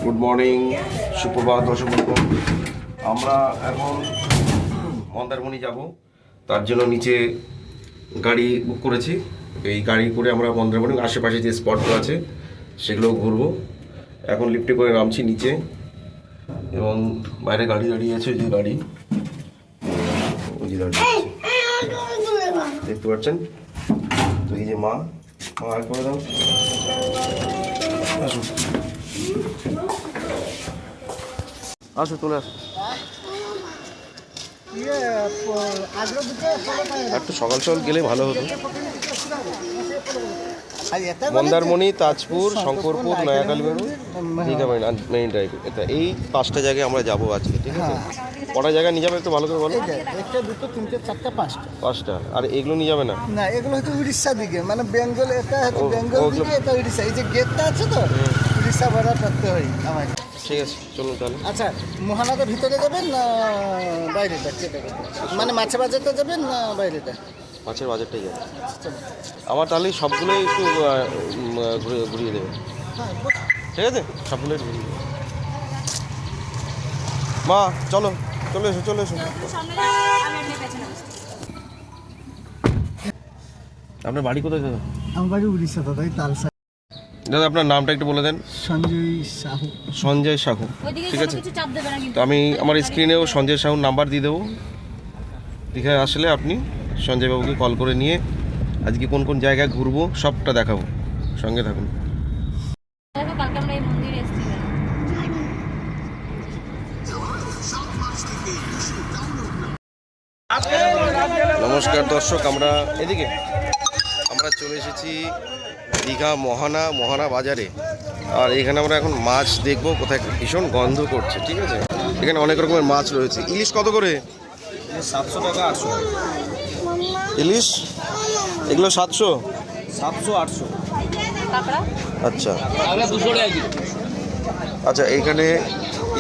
Good morning, সুপ্রভাত দর্শক বন্ধু। আমরা এখন মন্দারমণি যাব, তার জন্য নিচে গাড়ি বুক করেছি। এই গাড়ি করে আমরা মন্দারমণি আশেপাশে যে স্পটগুলো আছে সেগুলো ঘুরবো। এখন লিফটে করে নামছি নিচে, এবং বাইরে গাড়ি দাঁড়িয়ে আছে, যে গাড়ি দাঁড়িয়ে আছে দেখতে পাচ্ছেন। তো এই যে মা আয় করে দাও, আসুন আসো, চলে আসো। একটু সকাল সকাল গেলে ভালো হতো। মন্দারমণি, তাজপুর, শঙ্করপুর, নয়াকালীবাড়ি, দীঘা মেরিন ড্রাইভ, এটা এই 5টা জায়গায় আমরা যাবো আজকে, ঠিক আছে? কটা জায়গা নিয়ে যাবে একটু ভালো করে বলো। 1টা 2টো 3টে 4টা 5টা। আর এগুলো নিয়ে যাবে না? না, এগুলো হচ্ছে উড়িষ্যা দিকে, মানে বেঙ্গল, এটা হচ্ছে বেঙ্গল দিকে, এটা উড়িষ্যা। এই যে গেটটা আছে তো, উড়িষ্যা বর্ডার করতে হয় আমাকে। ঠিক আছে, চলুন তাহলে। আচ্ছা, মোহনাতে ভিতরে যাবেন না বাইরেটা? মানে মাছের বাজারটা যাবেন না বাইরেটা? মাছের বাজারটাই যাবে আমার। তাহলে সবগুলোই একটু ঘুরিয়ে দেবে, ঠিক আছে? সবগুলোই ঘুরিয়ে দেবে। মা চলো, চলে এসো, চলে এসো। আপনার বাড়ি কোথায় দাদা? আমার বাড়ি উড়িষ্যা দাদা, তালসা। দাদা আপনার নামটা একটু বলে দেন। সঞ্জয় সাহু। সঞ্জয় সাহু, ঠিক আছে। তো আমি আমার স্ক্রিনেও সঞ্জয় সাহুর নাম্বার দিয়ে দেবো। দীঘায় আসলে আপনি সঞ্জয়বাবুকে কল করে নিয়ে আজকে কোন কোন জায়গায় ঘুরবো সবটা দেখাবো, সঙ্গে থাকুন। নমস্কার দর্শক, আমরা চলে এসেছি দীঘা মহানা বাজারে। আর এখানে আমরা এখন মাছ দেখবো, কোথায় ভীষণ গন্ধ করছে, ঠিক আছে? এখানে অনেক রকমের মাছ রয়েছে। ইলিশ কত করে? 700 টাকা, 800 টাকা ইলিশ। এগুলো 700 800। আচ্ছা আচ্ছা, এইখানে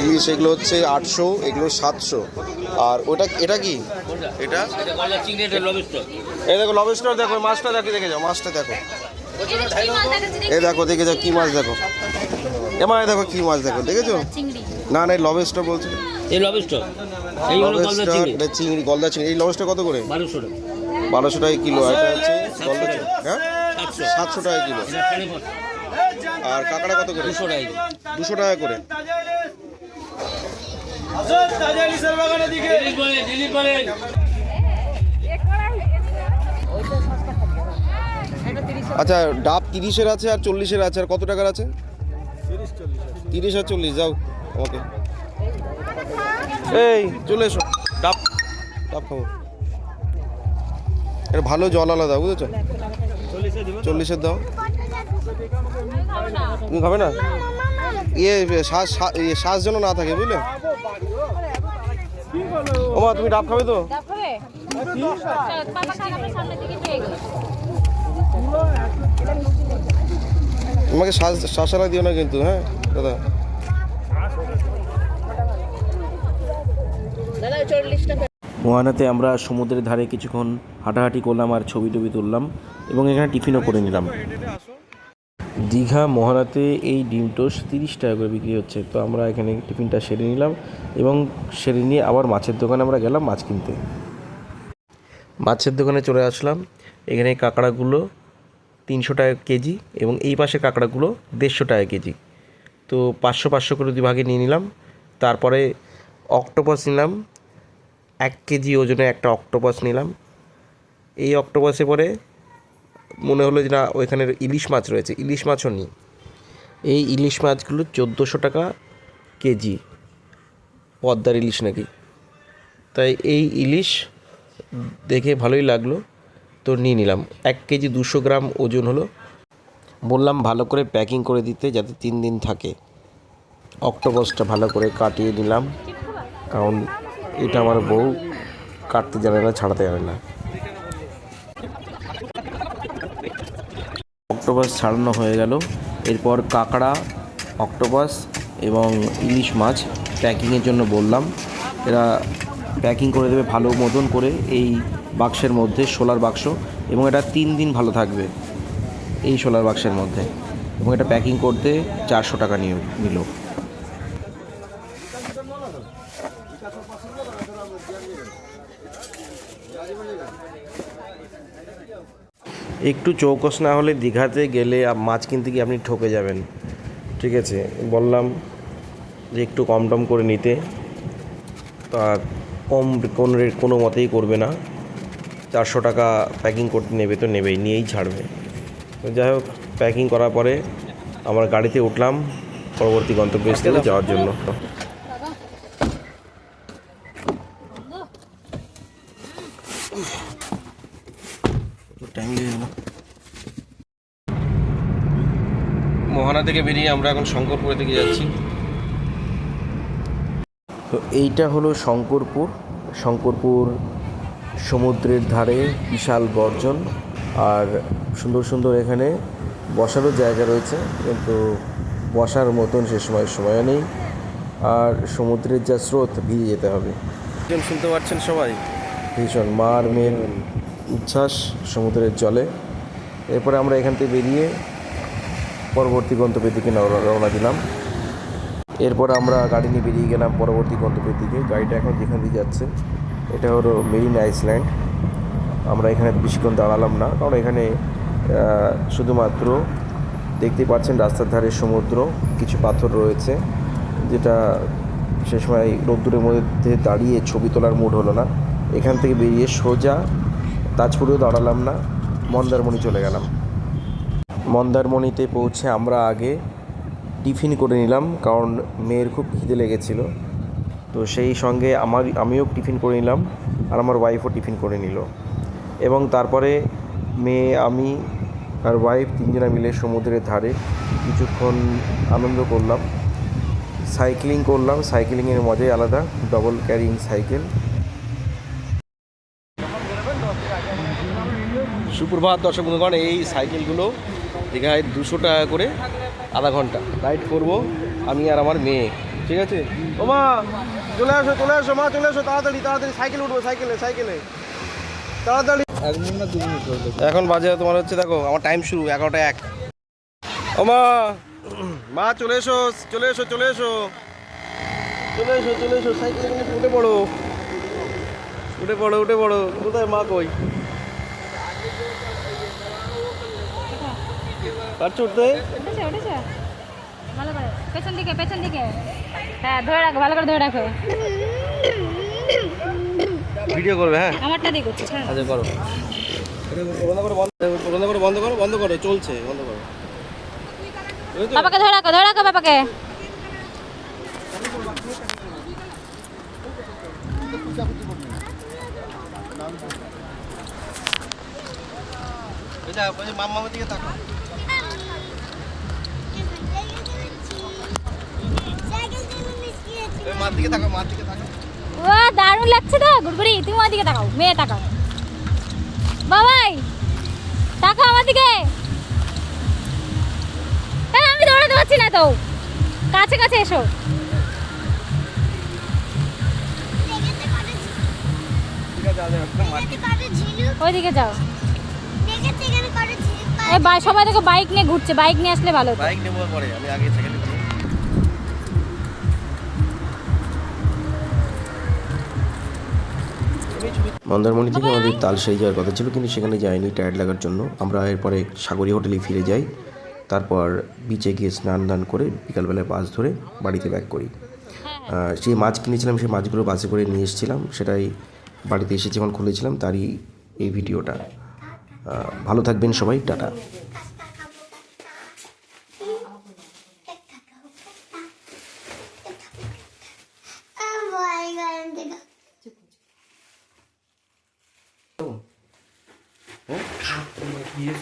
ইলিশ এগুলো হচ্ছে 800, এগুলো 700। আর এটা কি? এটা এই দেখো লবস্টার, দেখো মাছটা, দেখে যাও মাছটা, দেখো এই দেখো, দেখে যাও কি মাছ, দেখো এমা, দেখো কি মাছ, দেখো দেখেছো? না না, এই লবস্টার বলছে। এই লবস্টার, এটা চিংড়ি, গলদা চিংড়ি। এই লবস্টার কত করে? 1200 টাকা। 1200 টাকা কিলো। এটা হচ্ছে গলদা চিংড়ি, হ্যাঁ 700 টাকা কিলো। আর কাঁকড়া কত করে? 200 টাকা। 200 টাকা করে। আচ্ছা, ডাব 30-এর আছে আর 40-এর আছে। আর কত টাকার আছে? 30 আর 40। যাও ওকে, এই চলে এসো। ডাব খাবো, এটা ভালো জল আলাদা, বুঝেছো? 40-এর দাও। তুমি খাবে না? শ্বাস যেন না থাকে, বুঝলে? ওমা, তুমি ডাব খাবে তো? তোমাকে শ্বাসালা দিও না কিন্তু, হ্যাঁ দাদা। মোহানাতে আমরা সমুদ্রের ধারে কিছুক্ষণ হাঁটাহাঁটি করলাম আর ছবি তুললাম, এবং এখানে টিফিনও করে নিলাম। দীঘা মোহানাতে এই ডিম টোস্ট 30 টাকা করে বিক্রি হচ্ছে। তো আমরা এখানে টিফিনটা সেরে নিলাম, এবং সেরে নিয়ে আবার মাছের দোকানে আমরা গেলাম মাছ কিনতে। মাছের দোকানে চলে আসলাম। এখানে কাঁকড়াগুলো 300 টাকা কেজি, এবং এই পাশে কাঁকড়াগুলো 150 টাকা কেজি। তো 500 করে 2 ভাগে নিয়ে নিলাম। তারপরে অক্টোপাস নিলাম, 1 কেজি ওজনে একটা অক্টোপাস নিলাম। এই অক্টোপাসে পরে মনে হলো যে না, ওইখানে ইলিশ মাছ রয়েছে, ইলিশ মাছও নিই। এই ইলিশ মাছগুলো 1400 টাকা কেজি, পদ্মার ইলিশ নাকি। তাই এই ইলিশ দেখে ভালোই লাগলো, তো নিয়ে নিলাম। 1 কেজি 200 গ্রাম ওজন হলো। বললাম ভালো করে প্যাকিং করে দিতে, যাতে 3 দিন থাকে। অক্টোপাসটা ভালো করে কাটিয়ে নিলাম, কারণ এটা আমার বউ কাটতে জানে না, ছাড়াতে জানে না। অক্টোপাস ছাড়ানো হয়ে গেল। এরপর কাঁকড়া, অক্টোপাস এবং ইলিশ মাছ প্যাকিংয়ের জন্য বললাম। এরা প্যাকিং করে দেবে ভালো মতন করে এই বাক্সের মধ্যে, শোলার বাক্স, এবং এটা 3 দিন ভালো থাকবে এই শোলার বাক্সের মধ্যে। এবং এটা প্যাকিং করতে 400 টাকা নিল। একটু চৌকস না হলে দীঘাতে গেলে মাছ কিনতে গিয়ে আপনি ঠকে যাবেন। ঠিক আছে, বললাম যে একটু কম টম করে নিতে, তা কম কোনো মতেই করবে না। 400 টাকা প্যাকিং করতে নেবে তো নেবেই, নিয়েই ছাড়বে। তো যাই হোক, প্যাকিং করার পরে আমরা গাড়িতে উঠলাম পরবর্তী গন্তব্যস্থলে যাওয়ার জন্য। মোহনা থেকে বেরিয়ে আমরা এখন শঙ্করপুরের দিকে যাচ্ছি। তো এইটা হলো শঙ্করপুর। শঙ্করপুর সমুদ্রের ধারে বিশাল গর্জন, আর সুন্দর সুন্দর এখানে বসারও জায়গা রয়েছে, কিন্তু বসার মতন সে সময়ও নেই। আর সমুদ্রের যা স্রোত, ভিজে যেতে হবে। শুনতে পাচ্ছেন সবাই, ভীষণ মা আর মেয়ের উচ্ছ্বাস সমুদ্রের জলে। এরপরে আমরা এখান থেকে বেরিয়ে পরবর্তী গন্তব্যের দিকে রওনা দিলাম। এরপর আমরা গাড়ি নিয়ে বেরিয়ে গেলাম পরবর্তী গন্তব্যের দিকে। গাড়িটা এখন যেখান দিয়ে যাচ্ছে এটা হলো মেরিন আইল্যান্ড। আমরা এখানে বেশিক্ষণ দাঁড়ালাম না, কারণ এখানে শুধুমাত্র দেখতে পাচ্ছেন রাস্তার ধারে সমুদ্র, কিছু পাথর রয়েছে, যেটা সে সময় রোদ্দুরের মধ্যে দাঁড়িয়ে ছবি তোলার মুড হলো না। এখান থেকে বেরিয়ে সোজা তাজপুরেও দাঁড়ালাম না, মন্দারমণি চলে গেলাম। মন্দারমণিতে পৌঁছে আমরা আগে টিফিন করে নিলাম, কারণ মেয়ের খুব খিদে লেগেছিল। তো সেই সঙ্গে আমিও টিফিন করে নিলাম, আর আমার ওয়াইফও টিফিন করে নিল। এবং তারপরে মেয়ে, আমি আর ওয়াইফ তিনজনে মিলে সমুদ্রের ধারে কিছুক্ষণ আনন্দ করলাম, সাইক্লিং করলাম। সাইক্লিংয়ের মজাই আলাদা, ডবল ক্যারিং সাইকেল। সুপ্রভাত দর্শক বন্ধুগণ, এই সাইকেলগুলো দীঘায় 200 টাকা করে আধা ঘন্টা রাইড করব আমি আর আমার মেয়ে। ঠিক আছে, ও মা চলে আসো মা, চলে আসো তাড়াতাড়ি সাইকেল উঠবো, সাইকেলে তাড়াতাড়ি। 1 মিনিট না 2 মিনিট এখন বাজে তোমার হচ্ছে, দেখো আমার টাইম শুরু 11টা 1। ও মা চলে এসো সাইকেলে উঠে পড়ো। কোথায় মা, কই পারছো উঠতে? উঠেছে ভালো করে, পেছন দিকে হ্যাঁ, ধরে রাখো, ভালো করে ধরে রাখো। ভিডিও করবে? হ্যাঁ, আমারটা দিয়ে করছি। আচ্ছা করো, বন্ধ করো, চলছে, বন্ধ করো। বাবাকে ধরে রাখো বাবাকে। মামার দিকে তাকাও। মার দিকে তাকাও। ও দারুণ লাগছে তো গুড়গুড়ি, তুমি আমার দিকে তাকাও, মেয়ে তাকাও। বাবাই তাকাও আমার দিকে। আমি দৌড়াতে পারছি না তো, কাছে এসো। ওইদিকে যাও। সবাই দেখো বাইক নিয়ে ঘুরছে, বাইক নিয়ে আসলে ভালো। বাইক নেবো পরে, আমি আগে সাইকেল নেবো। মন্দারমণি থেকে আমাদের তালসাই যাওয়ার কথা ছিল, কিন্তু সেখানে যাইনি টায়ার্ড লাগার জন্য। আমরা এরপরে সাগরী হোটেলে ফিরে যাই, তারপর বিচে গিয়ে স্নান দান করে বিকালবেলায় বাস ধরে বাড়িতে ব্যাক করি। সেই মাছ কিনেছিলাম, সেই মাছগুলো বাসে করে নিয়ে এসেছিলাম, সেটাই বাড়িতে এসে যখন খুলেছিলাম তারই এই ভিডিওটা। ভালো থাকবেন সবাই, টাটা। Iya,